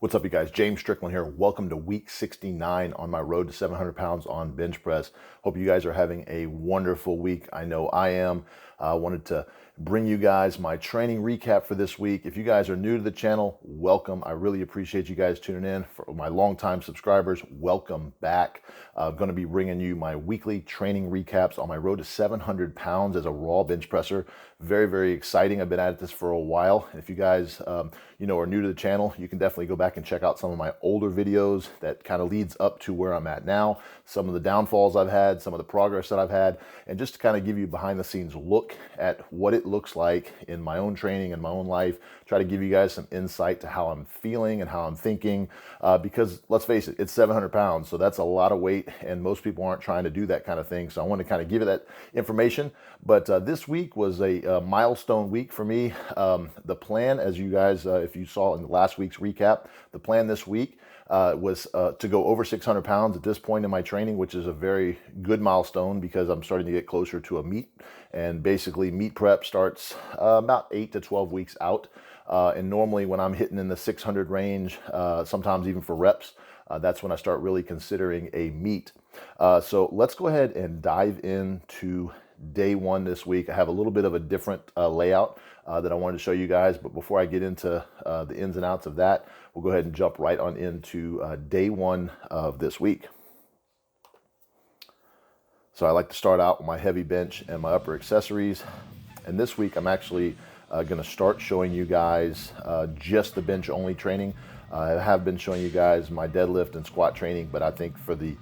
What's up, you guys? James Strickland here. Welcome to week 69 on my road to 700 pounds on bench press. Hope you guys are having a wonderful week. I know I am. I wanted to bring you guys my training recap for this week. If you guys are new to the channel, welcome. I really appreciate you guys tuning in. For my longtime subscribers, welcome back. I'm going to be bringing you my weekly training recaps on my road to 700 pounds as a raw bench presser. Very, very exciting. I've been at this for a while. If you guys, are new to the channel, you can definitely go back and check out some of my older videos that kind of leads up to where I'm at now, some of the downfalls I've had, some of the progress that I've had, and just to kind of give you behind the scenes look at what it looks like in my own training and my own life, try to give you guys some insight to how I'm feeling and how I'm thinking, because let's face it, it's 700 pounds, so that's a lot of weight, and most people aren't trying to do that kind of thing, so I want to kind of give you that information. But this week was a milestone week for me. The plan, as you guys, if you saw in the last week's recap, the plan this week was to go over 600 pounds at this point in my training, which is a very good milestone because I'm starting to get closer to a meet. And basically meet prep starts about 8 to 12 weeks out. And normally when I'm hitting in the 600 range, sometimes even for reps, that's when I start really considering a meet. So let's go ahead and dive into day one this week. I have a little bit of a different layout that I wanted to show you guys, but before I get into the ins and outs of that, we'll go ahead and jump right on into day one of this week. So I like to start out with my heavy bench and my upper accessories, and this week I'm actually going to start showing you guys just the bench only training. I have been showing you guys my deadlift and squat training, but I think for the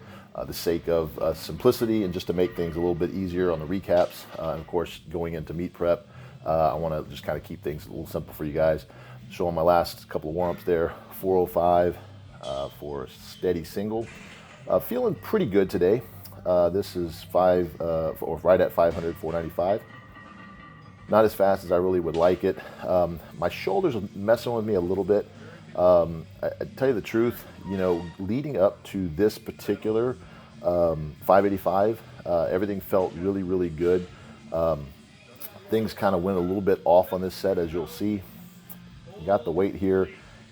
sake of simplicity and just to make things a little bit easier on the recaps, and of course going into meet prep, I want to just kind of keep things a little simple for you guys. Showing my last couple of warm-ups there, 405 for a steady single. Feeling pretty good today. This is right at 500, 495. Not as fast as I really would like it. My shoulders are messing with me a little bit. I tell you the truth, leading up to this particular 585, everything felt really, really good. Things kind of went a little bit off on this set, as you'll see. Got the weight here,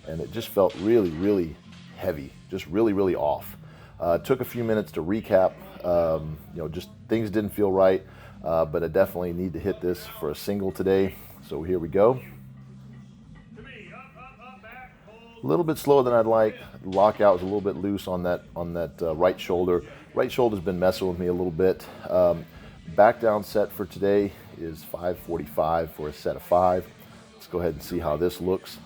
and it just felt really, really heavy, just really, really off. Took a few minutes to recap. Just things didn't feel right, but I definitely need to hit this for a single today. So here we go. A little bit slower than I'd like. Lockout was a little bit loose on that right shoulder. Right shoulder's been messing with me a little bit. Back down set for today is 545 for a set of 5. Let's go ahead and see how this looks.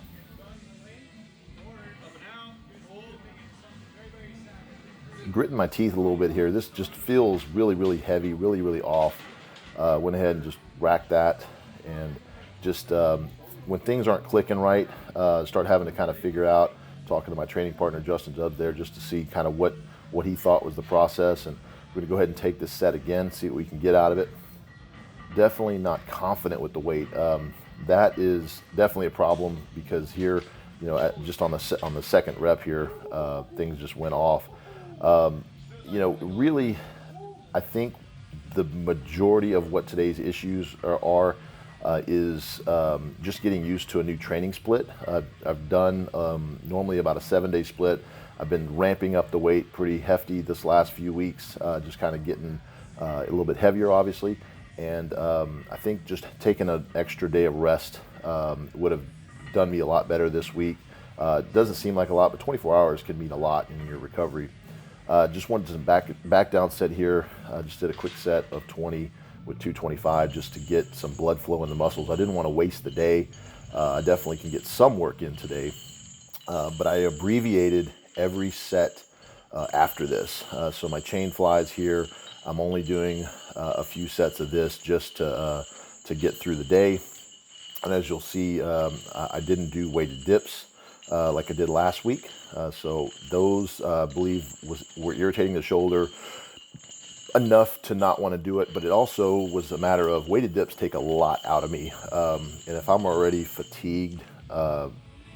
Gritting my teeth a little bit here. This just feels really, really heavy, really, really off. Went ahead and just racked that, and just when things aren't clicking right, start having to kind of figure out, talking to my training partner Justin Jubbs there just to see kind of what he thought was the process, and we're gonna go ahead and take this set again, see what we can get out of it. Definitely not confident with the weight. That is definitely a problem because here, just on the second rep here, things just went off. Really, I think the majority of what today's issues are is just getting used to a new training split. I've done normally about a 7-day split. I've been ramping up the weight pretty hefty this last few weeks, just kind of getting a little bit heavier, obviously. And I think just taking an extra day of rest would have done me a lot better this week. It doesn't seem like a lot, but 24 hours can mean a lot in your recovery. Just wanted to back down set here. Just did a quick set of 20 with 225 just to get some blood flow in the muscles. I didn't want to waste the day. I definitely can get some work in today, but I abbreviated every set after this. So my chain flies here, I'm only doing a few sets of this just to get through the day. And as you'll see, I didn't do weighted dips like I did last week. So those, I believe, were irritating the shoulder enough to not want to do it, but it also was a matter of weighted dips take a lot out of me. And if I'm already fatigued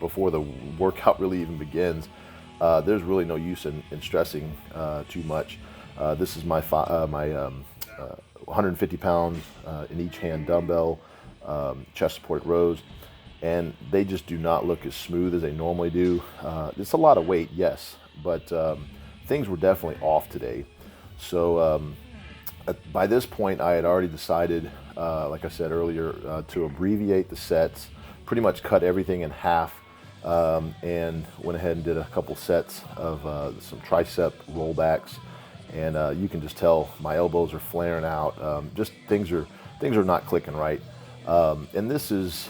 before the workout really even begins, there's really no use in stressing too much. This is my 150 pounds in each hand dumbbell, chest supported rows. and they just do not look as smooth as they normally do. It's a lot of weight, yes, but things were definitely off today. So by this point, I had already decided, like I said earlier, to abbreviate the sets, pretty much cut everything in half, and went ahead and did a couple sets of some tricep rollbacks. And you can just tell my elbows are flaring out. Just things are not clicking right. And this is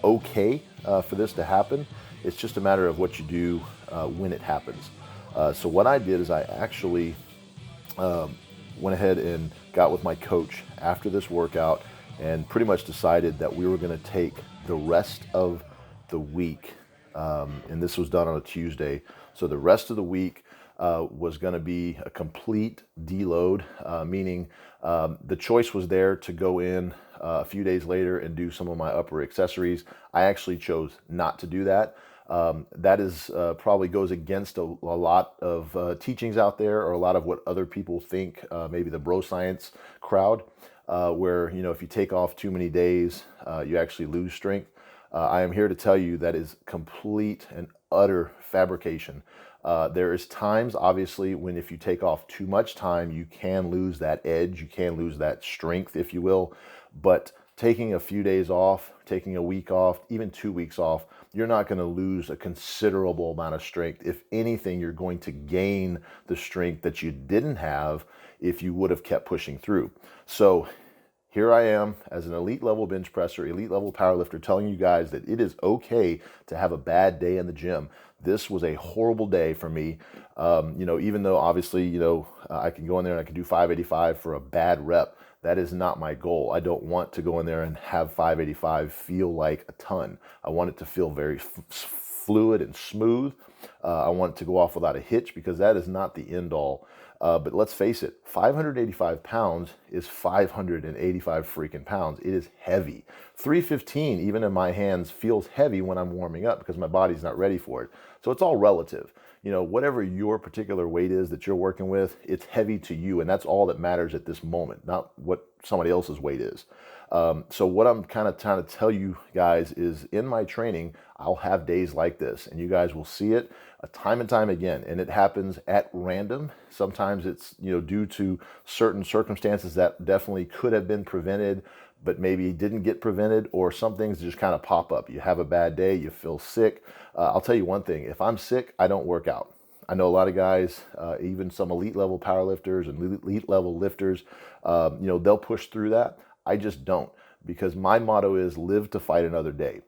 okay for this to happen. It's just a matter of what you do when it happens. So what I did is I actually went ahead and got with my coach after this workout and pretty much decided that we were going to take the rest of the week, and this was done on a Tuesday. So the rest of the week was going to be a complete deload, meaning the choice was there to go in a few days later and do some of my upper accessories. I actually chose not to do that. That is probably goes against a lot of teachings out there, or a lot of what other people think, maybe the bro science crowd, where, you know, if you take off too many days, you actually lose strength. I am here to tell you that is complete and utter fabrication. There is times, obviously, when if you take off too much time, you can lose that edge, you can lose that strength, if you will. But taking a few days off, taking a week off, even 2 weeks off, you're not going to lose a considerable amount of strength. If anything, you're going to gain the strength that you didn't have if you would have kept pushing through. So here I am as an elite level bench presser, elite level powerlifter, telling you guys that it is okay to have a bad day in the gym. This was a horrible day for me. You know, even though obviously, you know, I can go in there and I can do 585 for a bad rep. That is not my goal. I don't want to go in there and have 585 feel like a ton. I want it to feel very fluid and smooth. I want it to go off without a hitch, because that is not the end all. But let's face it, 585 pounds is 585 freaking pounds. It is heavy. 315, even in my hands, feels heavy when I'm warming up because my body's not ready for it. So it's all relative. You know, whatever your particular weight is that you're working with, it's heavy to you, and that's all that matters at this moment, not what somebody else's weight is. So what I'm kind of trying to tell you guys is, in my training, I'll have days like this, and you guys will see it time and time again, and it happens at random. Sometimes it's, you know, due to certain circumstances that definitely could have been prevented, but maybe didn't get prevented, or some things just kind of pop up. You have a bad day, you feel sick. I'll tell you one thing, if I'm sick, I don't work out. I know a lot of guys, even some elite level powerlifters and elite level lifters, you know, they'll push through that. I just don't, because my motto is live to fight another day.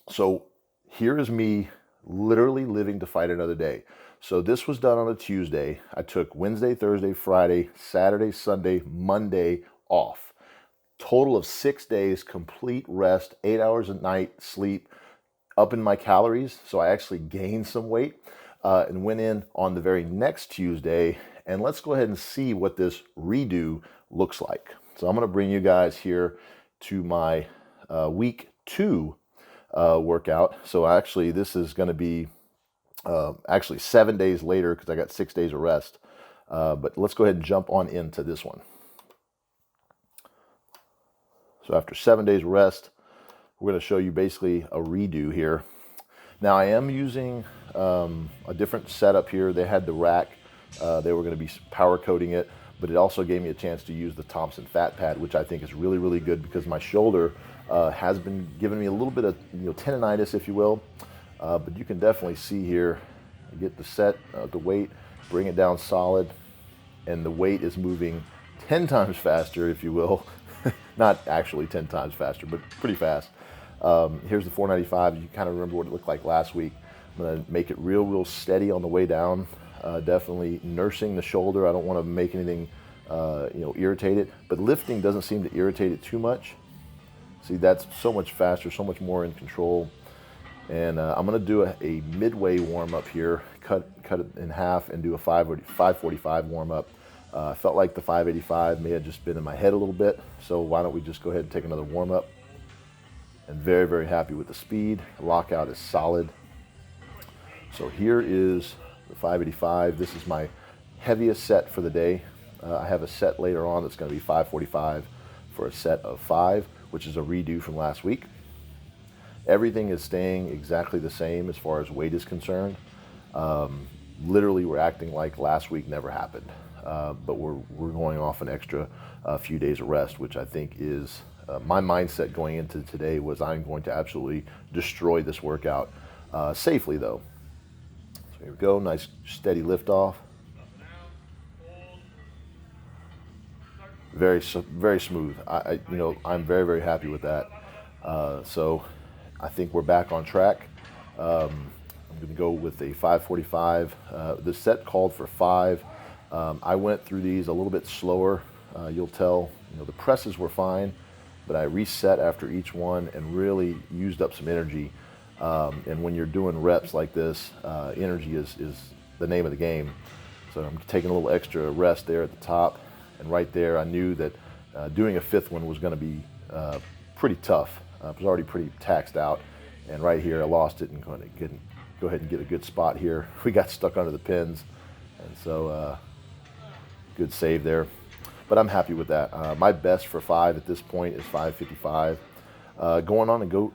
So here is me literally living to fight another day. So this was done on a Tuesday. I took Wednesday, Thursday, Friday, Saturday, Sunday, Monday off. Total of 6 days, complete rest, 8 hours a night sleep, up in my calories. So I actually gained some weight and went in on the very next Tuesday. And let's go ahead and see what this redo looks like. So I'm going to bring you guys here to my week 2 workout. So actually this is going to be actually 7 days later, because I got 6 days of rest. But let's go ahead and jump on into this one. So after 7 days rest, we're going to show you basically a redo here. Now I am using a different setup here. They had the rack. They were going to be power coating it, but it also gave me a chance to use the Thompson fat pad, which I think is really, really good, because my shoulder has been giving me a little bit of, you know, tendonitis, if you will. But you can definitely see here, I get the set, the weight, bring it down solid, and the weight is moving 10 times faster, if you will. Not actually 10 times faster, but pretty fast. Here's the 495. You kind of remember what it looked like last week. I'm going to make it real steady on the way down. Definitely nursing the shoulder. I don't want to make anything, you know, irritate it. But lifting doesn't seem to irritate it too much. See, that's so much faster, so much more in control. And I'm going to do a midway warm up here. Cut it in half and do a 545 warm up. I felt like the 585 may have just been in my head a little bit, so why don't we just go ahead and take another warm up. And very, very happy with the speed. The lockout is solid. So here is the 585. This is my heaviest set for the day. I have a set later on that's going to be 545 for a set of 5, which is a redo from last week. Everything is staying exactly the same as far as weight is concerned. Literally, we're acting like last week never happened, but we're going off an extra few days of rest, which I think is my mindset going into today was I'm going to absolutely destroy this workout safely though. So here we go, nice steady lift off. Very smooth. I'm very happy with that. So I think we're back on track. I'm going to go with a 545. The set called for 5. I went through these a little bit slower. You'll tell, the presses were fine, but I reset after each one and really used up some energy. And when you're doing reps like this, energy is the name of the game. So I'm taking a little extra rest there at the top. And right there, I knew that doing a 5th one was going to be pretty tough. I was already pretty taxed out. And right here, I lost it and going to go ahead and get a good spot here. We got stuck under the pins. And so good save there. But I'm happy with that. My best for 5 at this point is 555. Going on and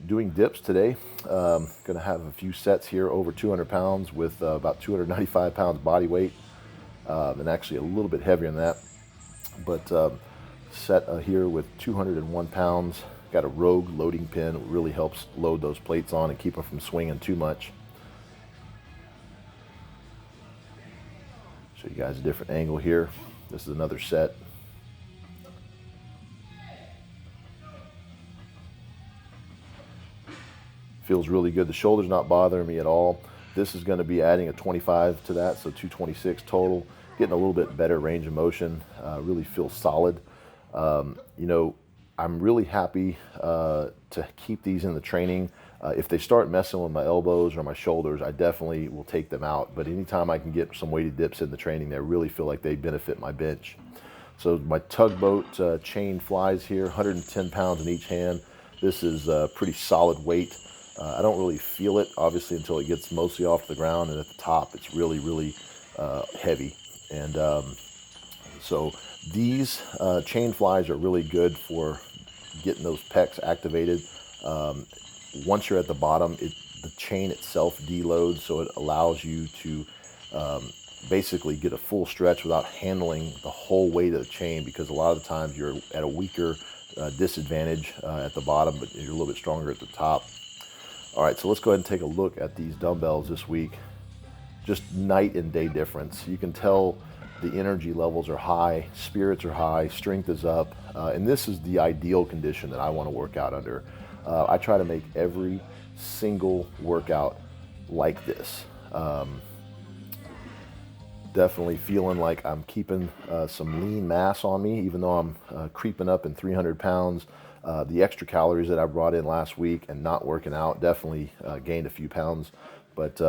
doing dips today. Going to have a few sets here over 200 pounds with about 295 pounds body weight. And actually a little bit heavier than that. But set here with 201 pounds. Got a Rogue loading pin. It really helps load those plates on and keep them from swinging too much. Show you guys a different angle here. This is another set. Feels really good. The shoulder's not bothering me at all. This is going to be adding a 25 to that, so 226 total. Getting a little bit better range of motion. Really feels solid. I'm really happy to keep these in the training. If they start messing with my elbows or my shoulders, I definitely will take them out. But anytime I can get some weighted dips in the training, I really feel like they benefit my bench. So my tugboat chain flies here, 110 pounds in each hand. This is pretty solid weight. I don't really feel it, obviously, until it gets mostly off the ground, and at the top, it's really heavy. And so these chain flies are really good for getting those pecs activated. Once you're at the bottom, the chain itself deloads, so it allows you to basically get a full stretch without handling the whole weight of the chain, because a lot of the times you're at a weaker disadvantage at the bottom, but you're a little bit stronger at the top. All right, so let's go ahead and take a look at these dumbbells this week. Just night and day difference. You can tell the energy levels are high, spirits are high, strength is up, and this is the ideal condition that I want to work out under. I try to make every single workout like this. Definitely feeling like I'm keeping some lean mass on me, even though I'm creeping up in 300 pounds. The extra calories that I brought in last week and not working out definitely gained a few pounds, but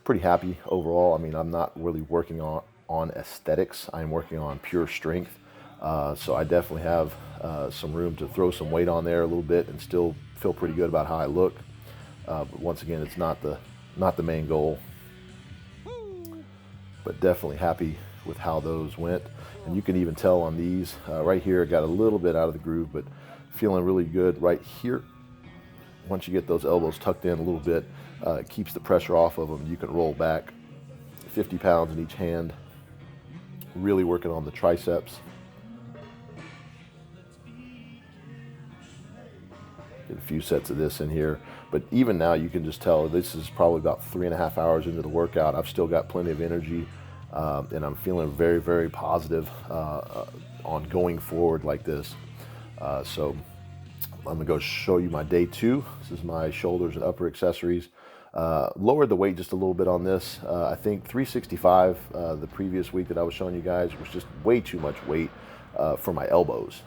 pretty happy overall. I mean, I'm not really working on aesthetics. I'm working on pure strength. So I definitely have some room to throw some weight on there a little bit and still feel pretty good about how I look. But once again, it's not the main goal. But definitely happy with how those went. And you can even tell on these right here, got a little bit out of the groove, but feeling really good right here. Once you get those elbows tucked in a little bit, it keeps the pressure off of them. You can roll back 50 pounds in each hand. Really working on the triceps. Get a few sets of this in here. But even now you can just tell this is probably about 3.5 hours into the workout. I've still got plenty of energy, and I'm feeling very positive on going forward like this. So I'm gonna go show you my day 2. This is my shoulders and upper accessories. Lowered the weight just a little bit on this. I think 365 the previous week that I was showing you guys was just way too much weight for my elbows.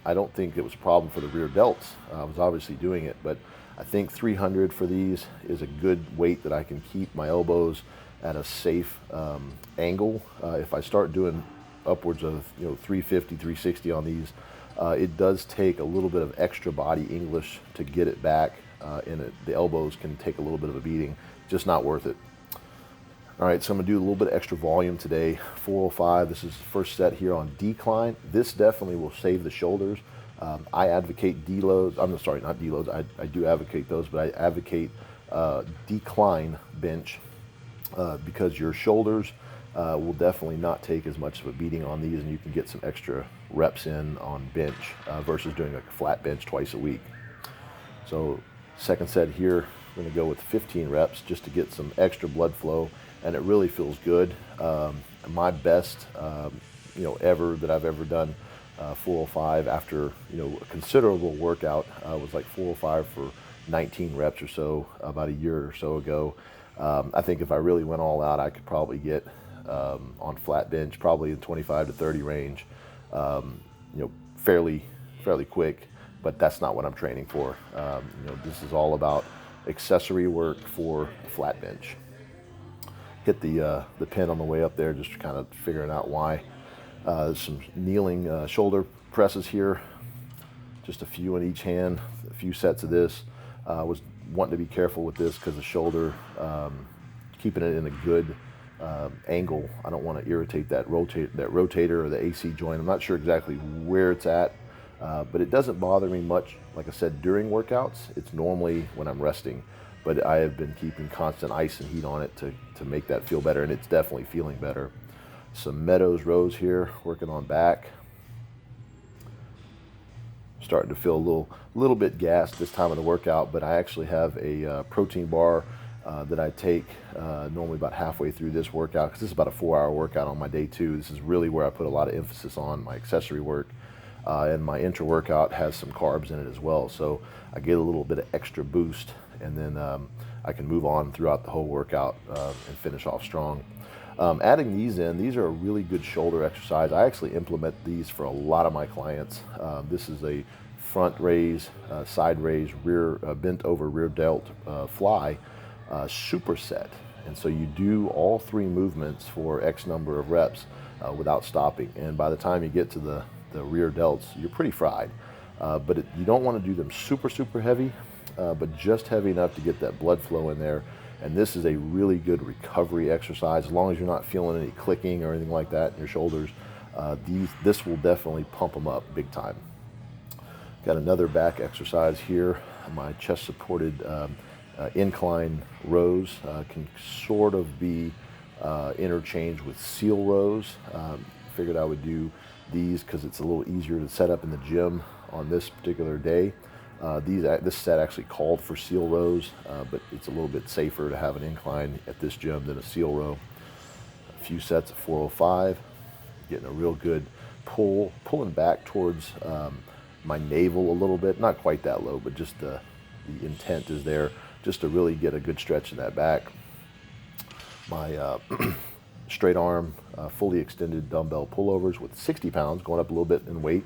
I don't think it was a problem for the rear delts. I was obviously doing it, but I think 300 for these is a good weight that I can keep my elbows at a safe angle. If I start doing upwards of 350, 360 on these, it does take a little bit of extra body English to get it back, and the elbows can take a little bit of a beating. Just not worth it. All right, so I'm gonna do a little bit of extra volume today. 405, this is the first set here on decline. This definitely will save the shoulders. I advocate deloads. I'm sorry, not deloads. I do advocate those, but I advocate decline bench because your shoulders will definitely not take as much of a beating on these, and you can get some extra reps in on bench versus doing a flat bench twice a week. So second set here, I'm going to go with 15 reps just to get some extra blood flow, and it really feels good. My best, ever that I've ever done, 405 after a considerable workout was like 405 for 19 reps or so about a year or so ago. I think if I really went all out, I could probably get on flat bench probably in 25 to 30 range, fairly quick. But that's not what I'm training for. This is all about accessory work for flat bench. Hit the pin on the way up there, just kind of figuring out why. Some kneeling shoulder presses here, just a few in each hand, a few sets of this. Was wanting to be careful with this because the shoulder, keeping it in a good angle. I don't want to irritate that rotator or the AC joint. I'm not sure exactly where it's at, but it doesn't bother me much. Like I said, during workouts, it's normally when I'm resting, but I have been keeping constant ice and heat on it to make that feel better, and it's definitely feeling better. Some Meadows rows here, working on back. Starting to feel a little bit gassed this time of the workout, but I actually have a protein bar that I take normally about halfway through this workout, because this is about a 4-hour workout on my day 2. This is really where I put a lot of emphasis on my accessory work, and my intra workout has some carbs in it as well, so I get a little bit of extra boost, and then I can move on throughout the whole workout and finish off strong. Adding these in, these are a really good shoulder exercise. I actually implement these for a lot of my clients. This is a front raise, side raise, rear bent over rear delt fly superset. And so you do all 3 movements for X number of reps without stopping. And by the time you get to the rear delts, you're pretty fried. But you don't want to do them super heavy, but just heavy enough to get that blood flow in there. And this is a really good recovery exercise. As long as you're not feeling any clicking or anything like that in your shoulders, this will definitely pump them up big time. Got another back exercise here. My chest supported incline rows can sort of be interchanged with seal rows. Figured I would do these because it's a little easier to set up in the gym on this particular day. This set actually called for seal rows, but it's a little bit safer to have an incline at this gym than a seal row. A few sets of 405, getting a real good pulling back towards my navel a little bit, not quite that low, but just the intent is there just to really get a good stretch in that back. My straight arm, fully extended dumbbell pullovers with 60 pounds, going up a little bit in weight.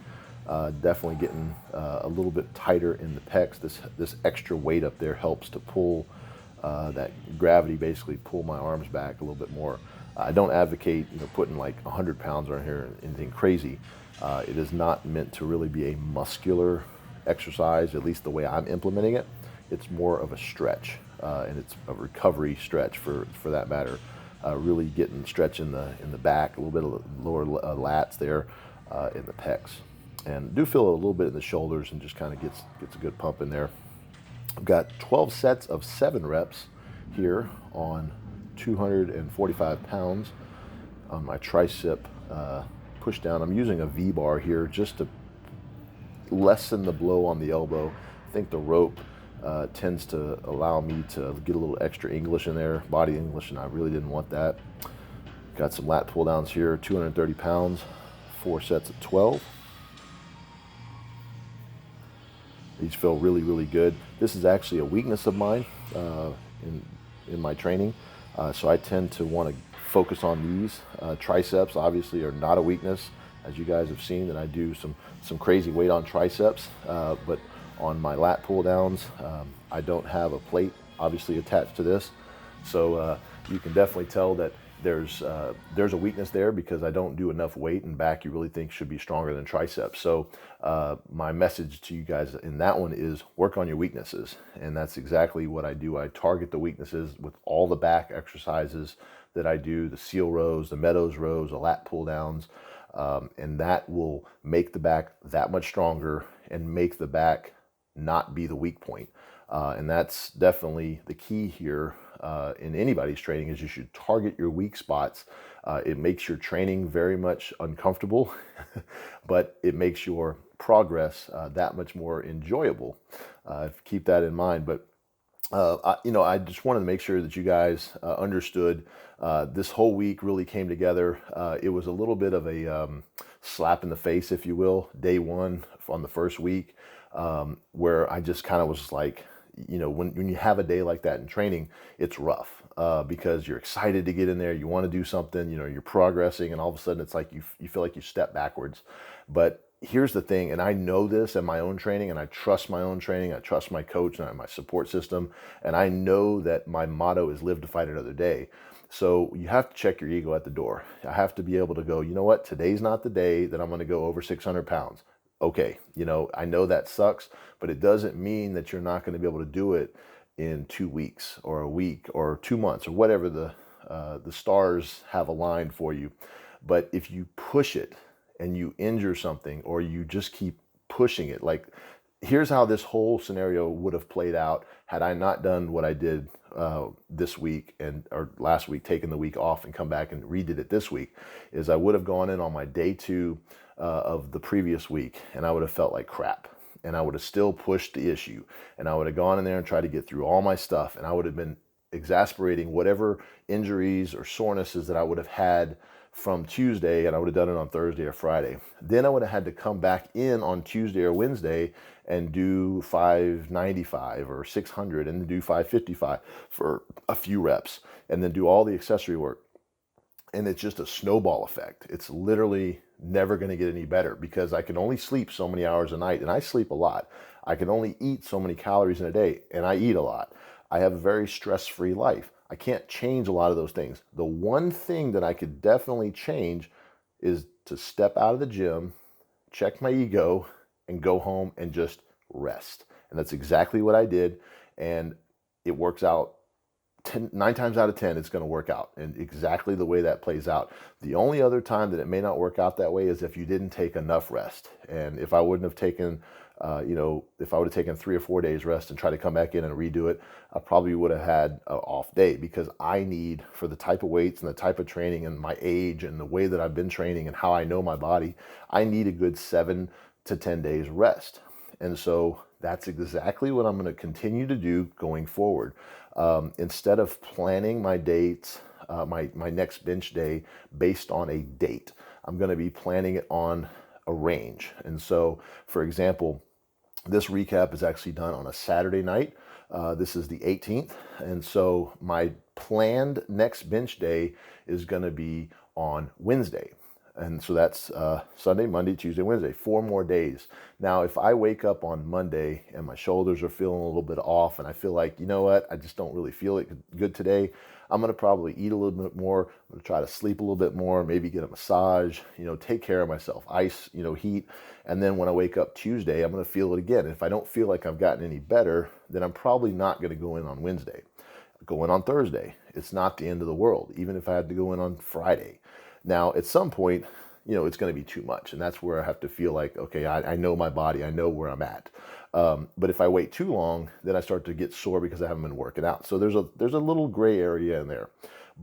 Definitely getting a little bit tighter in the pecs. This extra weight up there helps to pull that gravity, basically pull my arms back a little bit more. I don't advocate putting like 100 pounds on here, anything crazy. It is not meant to really be a muscular exercise, at least the way I'm implementing it. It's more of a stretch, and it's a recovery stretch for that matter. Really getting stretch in the back, a little bit of lower lats there, in the pecs. And do feel a little bit in the shoulders, and just kind of gets a good pump in there. I've got 12 sets of 7 reps here on 245 pounds on my tricep push down. I'm using a V-bar here just to lessen the blow on the elbow. I think the rope tends to allow me to get a little extra English in there, body English, and I really didn't want that. Got some lat pull downs here, 230 pounds, 4 sets of 12. These feel really good. This is actually a weakness of mine in my training, so I tend to want to focus on these. Triceps obviously are not a weakness, as you guys have seen that I do some crazy weight on triceps, but on my lat pull downs, I don't have a plate obviously attached to this, so you can definitely tell that there's a weakness there because I don't do enough weight, and back you really think should be stronger than triceps. So my message to you guys in that one is work on your weaknesses, and that's exactly what I do. I target the weaknesses with all the back exercises that I do, the seal rows, the Meadows rows, the lat pull downs, and that will make the back that much stronger and make the back not be the weak point. And that's definitely the key here in anybody's training, is you should target your weak spots. It makes your training very much uncomfortable, but it makes your progress that much more enjoyable. Keep that in mind. But I just wanted to make sure that you guys understood this whole week really came together. It was a little bit of a slap in the face, if you will, day one on the first week, where I just kind of was like, when you have a day like that in training, it's rough because you're excited to get in there. You want to do something, you're progressing, and all of a sudden it's like you feel like you step backwards. But here's the thing, and I know this in my own training, and I trust my own training. I trust my coach and my support system, and I know that my motto is live to fight another day. So you have to check your ego at the door. I have to be able to go, you know what, today's not the day that I'm going to go over 600 pounds. Okay, I know that sucks, but it doesn't mean that you're not going to be able to do it in 2 weeks or a week or 2 months or whatever the stars have aligned for you. But if you push it and you injure something, or you just keep pushing it, like here's how this whole scenario would have played out had I not done what I did this week or last week, taken the week off and come back and redid it this week, is I would have gone in on my day 2 of the previous week, and I would have felt like crap, and I would have still pushed the issue, and I would have gone in there and tried to get through all my stuff, and I would have been exasperating whatever injuries or sorenesses that I would have had from Tuesday, and I would have done it on Thursday or Friday. Then I would have had to come back in on Tuesday or Wednesday and do 595 or 600 and then do 555 for a few reps, and then do all the accessory work. And it's just a snowball effect. It's literally never going to get any better because I can only sleep so many hours a night, and I sleep a lot. I can only eat so many calories in a day, and I eat a lot. I have a very stress-free life. I can't change a lot of those things. The one thing that I could definitely change is to step out of the gym, check my ego, and go home and just rest. And that's exactly what I did. And it works out 9 times out of 10, it's going to work out and exactly the way that plays out. The only other time that it may not work out that way is if you didn't take enough rest. And if I wouldn't have taken, if I would have taken 3 or 4 days rest and tried to come back in and redo it, I probably would have had an off day, because I need, for the type of weights and the type of training and my age and the way that I've been training and how I know my body, I need a good 7 to 10 days rest. And so that's exactly what I'm going to continue to do going forward. Instead of planning my dates, my next bench day based on a date, I'm going to be planning it on a range. And so, for example, this recap is actually done on a Saturday night. This is the 18th. And so my planned next bench day is going to be on Wednesday. And so that's Sunday, Monday, Tuesday, Wednesday, 4 more days. Now, if I wake up on Monday and my shoulders are feeling a little bit off and I feel like, you know what, I just don't really feel it good today, I'm going to probably eat a little bit more. I'm going to try to sleep a little bit more, maybe get a massage, take care of myself, ice, heat. And then when I wake up Tuesday, I'm going to feel it again. If I don't feel like I've gotten any better, then I'm probably not going to go in on Wednesday. Go in on Thursday. It's not the end of the world, even if I had to go in on Friday. Now, at some point, it's going to be too much. And that's where I have to feel like, okay, I know my body. I know where I'm at. But if I wait too long, then I start to get sore because I haven't been working out. So there's a little gray area in there.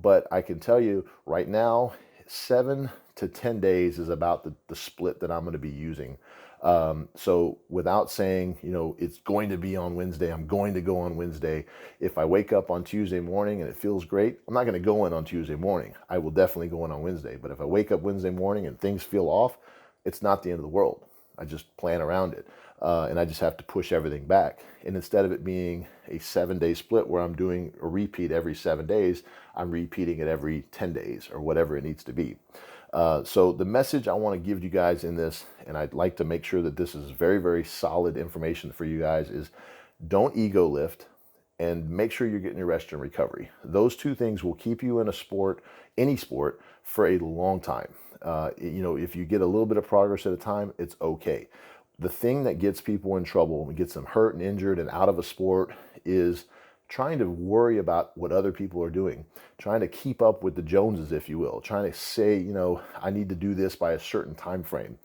But I can tell you right now, 7 to 10 days is about the split that I'm going to be using. So without saying, it's going to be on Wednesday, I'm going to go on Wednesday. If I wake up on Tuesday morning and it feels great, I'm not going to go in on Tuesday morning. I will definitely go in on Wednesday. But if I wake up Wednesday morning and things feel off, it's not the end of the world. I just plan around it. And I just have to push everything back. And instead of it being a 7-day split where I'm doing a repeat every 7 days, I'm repeating it every 10 days or whatever it needs to be. So the message I want to give you guys in this, and I'd like to make sure that this is very, very solid information for you guys, is don't ego lift and make sure you're getting your rest and recovery. Those 2 things will keep you in a sport, any sport, for a long time. If you get a little bit of progress at a time, it's okay. The thing that gets people in trouble and gets them hurt and injured and out of a sport is trying to worry about what other people are doing, trying to keep up with the Joneses, if you will, trying to say, I need to do this by a certain time frame.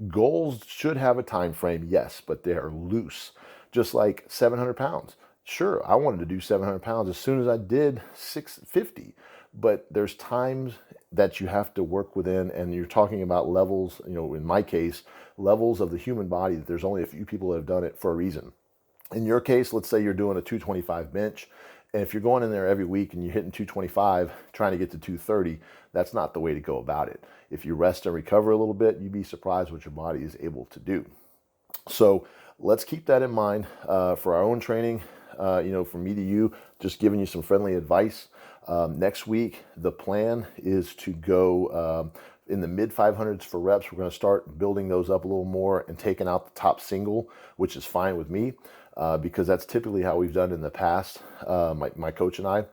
Goals should have a time frame, yes, but they are loose. Just like 700 pounds. Sure, I wanted to do 700 pounds as soon as I did 650, but there's times that you have to work within, and you're talking about levels, in my case, levels of the human body that there's only a few people that have done it for a reason. In your case, let's say you're doing a 225 bench, and if you're going in there every week and you're hitting 225, trying to get to 230, that's not the way to go about it. If you rest and recover a little bit, you'd be surprised what your body is able to do. So let's keep that in mind for our own training. From me to you, just giving you some friendly advice. Next week, the plan is to go in the mid 500s for reps. We're going to start building those up a little more and taking out the top single, which is fine with me because that's typically how we've done it in the past, my coach and I.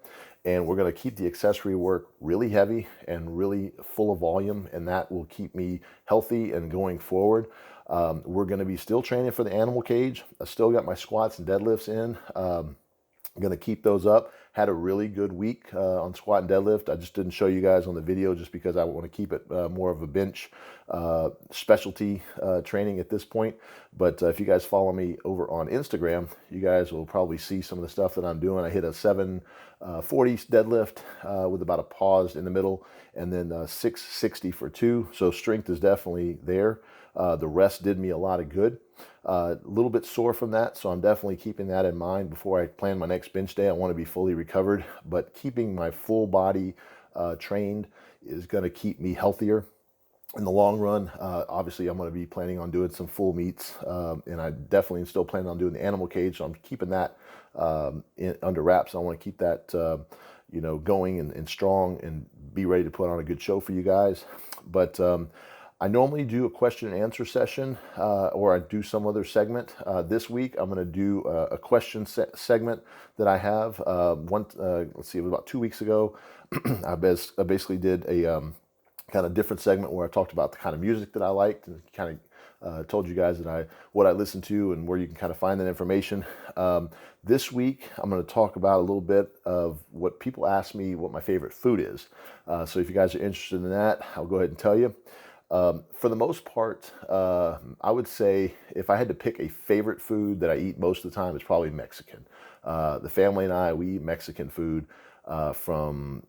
And we're going to keep the accessory work really heavy and really full of volume, and that will keep me healthy and going forward. We're going to be still training for the animal cage. I still got my squats and deadlifts in. I'm going to keep those up. Had a really good week on squat and deadlift. I just didn't show you guys on the video just because I want to keep it more of a bench specialty training at this point. But if you guys follow me over on Instagram, you guys will probably see some of the stuff that I'm doing. I hit a 740 deadlift with about a pause in the middle, and then 660 for 2. So strength is definitely there. The rest did me a lot of good. A little bit sore from that, so I'm definitely keeping that in mind before I plan my next bench day. I want to be fully recovered, but keeping my full body trained is going to keep me healthier in the long run. Obviously, I'm going to be planning on doing some full meets, and I definitely am still planning on doing the animal cage, so I'm keeping that under wraps. I want to keep that going and strong and be ready to put on a good show for you guys. But I normally do a question and answer session, or I do some other segment. This week, I'm going to do a question segment that I have. Let's see, it was about 2 weeks ago. I basically did a kind of different segment where I talked about the kind of music that I liked and kind of told you guys what I listened to and where you can kind of find that information. This week, I'm going to talk about a little bit of what people ask me what my favorite food is. So if you guys are interested in that, I'll go ahead and tell you. For the most part, I would say if I had to pick a favorite food that I eat most of the time, it's probably Mexican. The family and I, we eat Mexican food from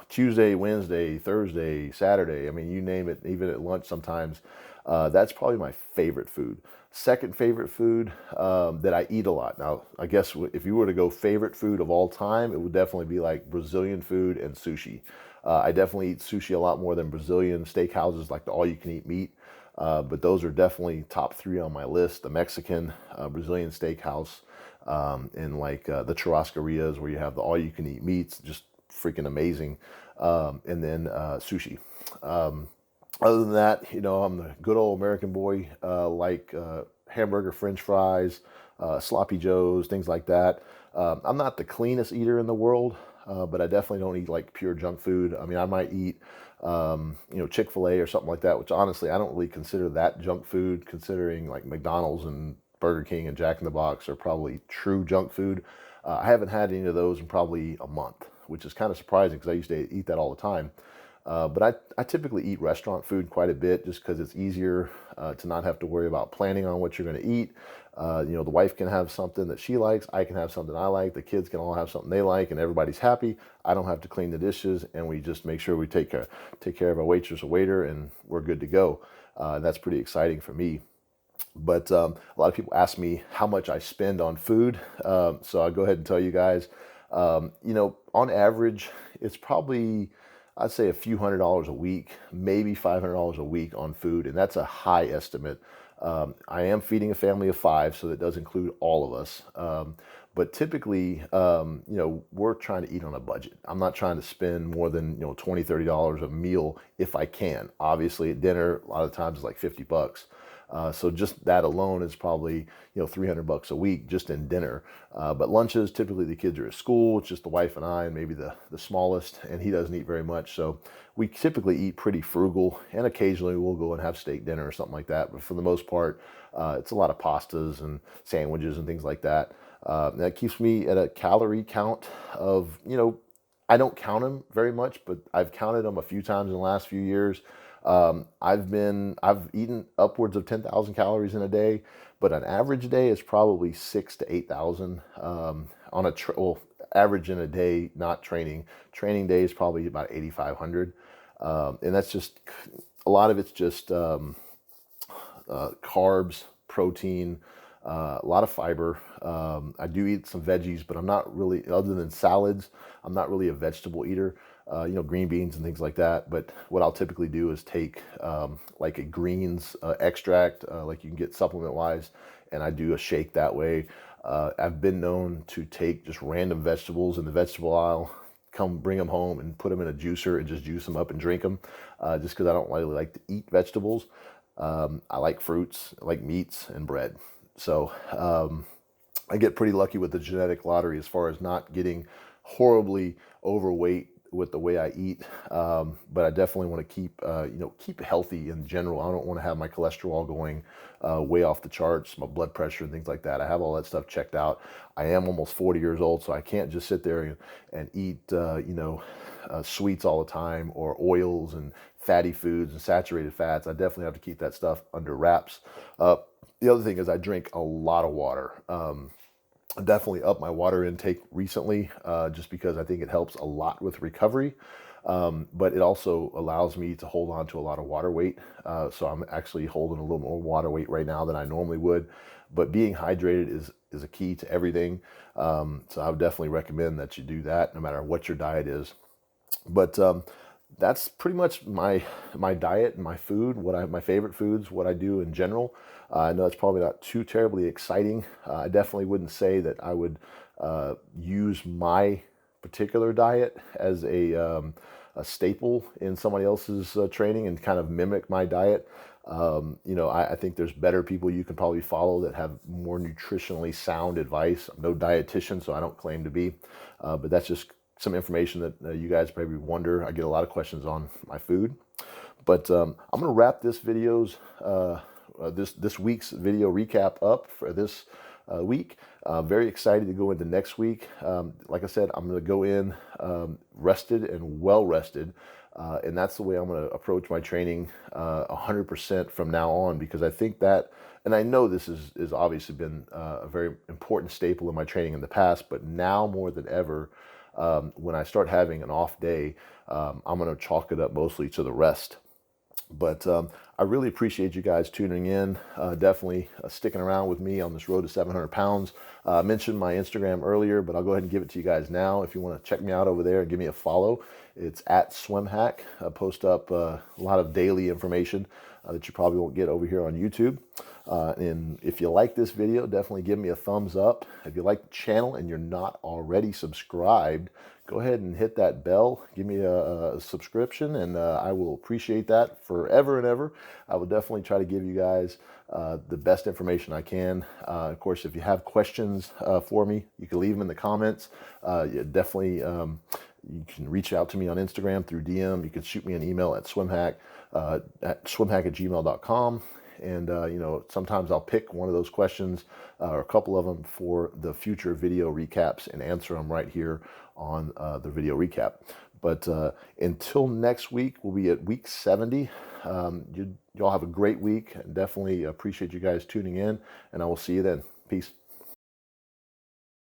Tuesday, Wednesday, Thursday, Saturday. I mean, you name it, even at lunch sometimes. That's probably my favorite food. Second favorite food that I eat a lot. Now, I guess if you were to go favorite food of all time, it would definitely be like Brazilian food and sushi. I definitely eat sushi a lot more than Brazilian steakhouses, like the all-you-can-eat meat. But those are definitely top 3 on my list: the Mexican, Brazilian steakhouse, and like the churrascarias where you have the all-you-can-eat meats, just freaking amazing. And then sushi. Other than that, I'm the good old American boy, like hamburger, French fries, sloppy joes, things like that. I'm not the cleanest eater in the world, but I definitely don't eat like pure junk food. I mean, I might eat, Chick-fil-A or something like that, which honestly, I don't really consider that junk food, considering like McDonald's and Burger King and Jack in the Box are probably true junk food. I haven't had any of those in probably a month, which is kind of surprising because I used to eat that all the time. But I typically eat restaurant food quite a bit just because it's easier to not have to worry about planning on what you're going to eat. The wife can have something that she likes. I can have something I like. The kids can all have something they like, and everybody's happy. I don't have to clean the dishes, and we just make sure we take care of our waitress or waiter, and we're good to go. That's pretty exciting for me. But a lot of people ask me how much I spend on food. So I'll go ahead and tell you guys, on average, it's probably, I'd say a few $100s a week, maybe $500 a week on food. And that's a high estimate. I am feeding a family of 5, so that does include all of us. But typically, we're trying to eat on a budget. I'm not trying to spend more than, $20, $30 a meal if I can. Obviously at dinner, a lot of times it's like $50. So just that alone is probably, $300 a week just in dinner. But lunches, typically the kids are at school. It's just the wife and I and maybe the smallest, and he doesn't eat very much. So we typically eat pretty frugal, and occasionally we'll go and have steak dinner or something like that. But for the most part, it's a lot of pastas and sandwiches and things like that. That keeps me at a calorie count of, I don't count them very much, but I've counted them a few times in the last few years. I've eaten upwards of 10,000 calories in a day, but an average day is probably 6 to 8,000 on a average in a day, not training. Training day is probably about 8,500, and that's just a lot of it's just carbs, protein, a lot of fiber. I do eat some veggies, but I'm not really, other than salads, I'm not really a vegetable eater. Green beans and things like that. But what I'll typically do is take like a greens extract, like you can get supplement wise, and I do a shake that way. I've been known to take just random vegetables in the vegetable aisle, come bring them home and put them in a juicer and just juice them up and drink them, just because I don't really like to eat vegetables. I like fruits, I like meats and bread. So I get pretty lucky with the genetic lottery as far as not getting horribly overweight with the way I eat. But I definitely want to keep healthy in general. I don't want to have my cholesterol going way off the charts, my blood pressure and things like that. I have all that stuff checked out. I am almost 40 years old, so I can't just sit there and eat, sweets all the time, or oils and fatty foods and saturated fats. I definitely have to keep that stuff under wraps. The other thing is I drink a lot of water. I definitely up my water intake recently, just because I think it helps a lot with recovery. But it also allows me to hold on to a lot of water weight. So I'm actually holding a little more water weight right now than I normally would. But being hydrated is a key to everything. So I would definitely recommend that you do that no matter what your diet is. But that's pretty much my diet and my food, my favorite foods, what I do in general. I know it's probably not too terribly exciting. I definitely wouldn't say that I would use my particular diet as a staple in somebody else's training and kind of mimic my diet. I think there's better people you can probably follow that have more nutritionally sound advice. I'm no dietitian, so I don't claim to be, but that's just some information that you guys probably wonder. I get a lot of questions on my food, but I'm going to wrap this week's video recap up for this week. Very excited to go into next week. Like I said, I'm going to go in rested and well rested. And that's the way I'm going to approach my training 100% from now on, because I think that, and I know this is obviously been a very important staple in my training in the past, but now more than ever, when I start having an off day, I'm going to chalk it up mostly to the rest. But I really appreciate you guys tuning in, definitely sticking around with me on this road to 700 pounds. I mentioned my Instagram earlier, but I'll go ahead and give it to you guys now. If you want to check me out over there and give me a follow, it's at SwimHack. I post up a lot of daily information that you probably won't get over here on YouTube. And if you like this video, definitely give me a thumbs up. If you like the channel and you're not already subscribed, go ahead and hit that bell. Give me a subscription, and I will appreciate that forever and ever. I will definitely try to give you guys the best information I can. Of course, if you have questions for me, you can leave them in the comments. You can reach out to me on Instagram through DM. You can shoot me an email at swimhack at swimhack@gmail.com. And, sometimes I'll pick one of those questions or a couple of them for the future video recaps and answer them right here on the video recap. But until next week, we'll be at week 70. Y'all have a great week, and definitely appreciate you guys tuning in, and I will see you then. Peace.